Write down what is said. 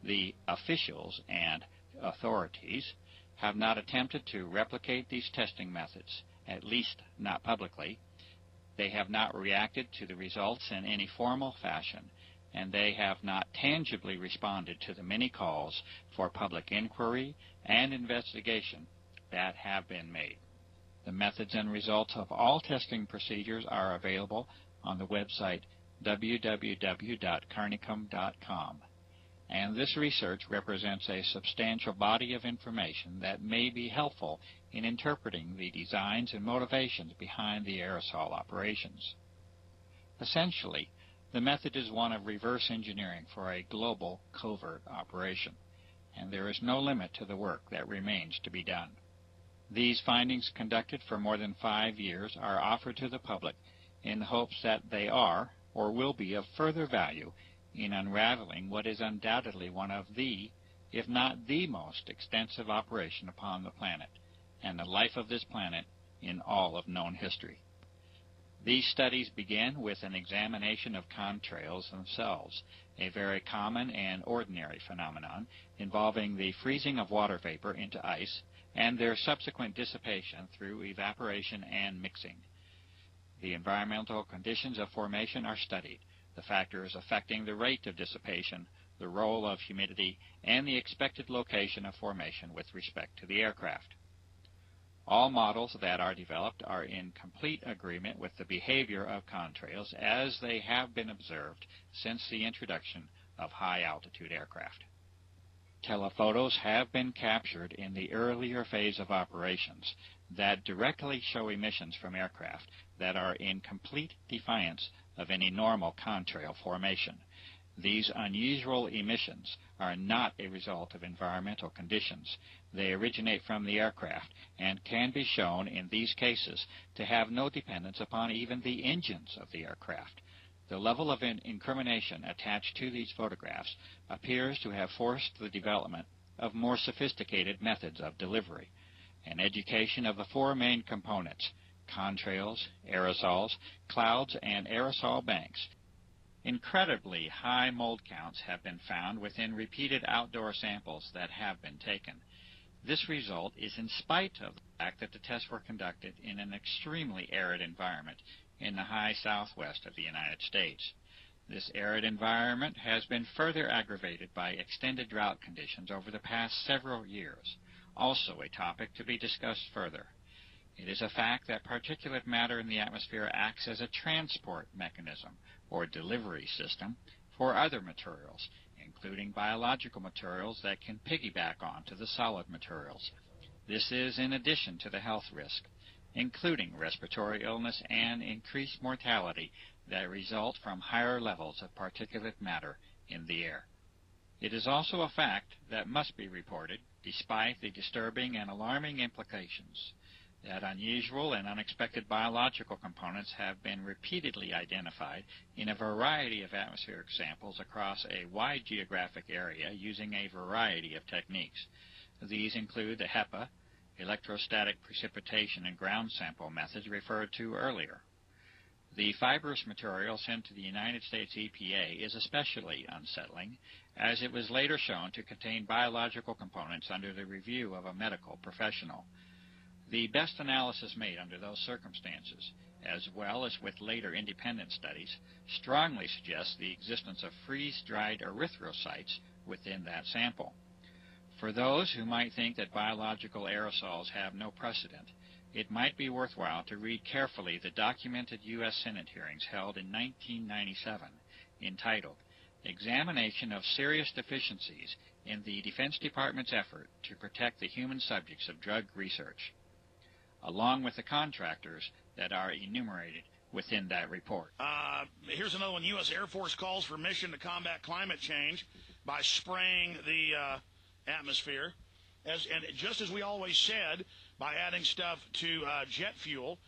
The officials and authorities have not attempted to replicate these testing methods, at least not publicly. They have not reacted to the results in any formal fashion, and they have not tangibly responded to the many calls for public inquiry and investigation that have been made. The methods and results of all testing procedures are available on the website www.carnicom.com. And this research represents a substantial body of information that may be helpful in interpreting the designs and motivations behind the aerosol operations. Essentially, the method is one of reverse engineering for a global covert operation, and there is no limit to the work that remains to be done. These findings, conducted for more than 5 years, are offered to the public in the hopes that they are or will be of further value in unraveling what is undoubtedly one of the, if not the most extensive operation upon the planet, and the life of this planet in all of known history. These studies begin with an examination of chemtrails themselves, a very common and ordinary phenomenon involving the freezing of water vapor into ice and their subsequent dissipation through evaporation and mixing. The environmental conditions of formation are studied, the factors affecting the rate of dissipation, the role of humidity, and the expected location of formation with respect to the aircraft. All models that are developed are in complete agreement with the behavior of chemtrails as they have been observed since the introduction of high-altitude aircraft. Telephotos have been captured in the earlier phase of operations that directly show emissions from aircraft that are in complete defiance of any normal chemtrail formation. These unusual emissions are not a result of environmental conditions. They originate from the aircraft and can be shown in these cases to have no dependence upon even the engines of the aircraft. The level of incrimination attached to these photographs appears to have forced the development of more sophisticated methods of delivery. An education of the 4 main components, chemtrails, aerosols, clouds, and aerosol banks. Incredibly high mold counts have been found within repeated outdoor samples that have been taken. This result is in spite of the fact that the tests were conducted in an extremely arid environment in the high southwest of the United States. This arid environment has been further aggravated by extended drought conditions over the past several years, also a topic to be discussed further. It is a fact that particulate matter in the atmosphere acts as a transport mechanism or delivery system for other materials, including biological materials that can piggyback onto the solid materials. This is in addition to the health risk, including respiratory illness and increased mortality that result from higher levels of particulate matter in the air. It is also a fact that must be reported, despite the disturbing and alarming implications, that unusual and unexpected biological components have been repeatedly identified in a variety of atmospheric samples across a wide geographic area using a variety of techniques. These include the HEPA, electrostatic precipitation and ground sample methods referred to earlier. The fibrous material sent to the United States EPA is especially unsettling, as it was later shown to contain biological components under the review of a medical professional. The best analysis made under those circumstances, as well as with later independent studies, strongly suggests the existence of freeze-dried erythrocytes within that sample. For those who might think that biological aerosols have no precedent, it might be worthwhile to read carefully the documented U.S. Senate hearings held in 1997, entitled Examination of Serious Deficiencies in the Defense Department's Effort to Protect the Human Subjects of Drug Research, along with the contractors that are enumerated within that report. Here's another one. U.S. Air Force calls for mission to combat climate change by spraying the atmosphere. And just as we always said, by adding stuff to jet fuel,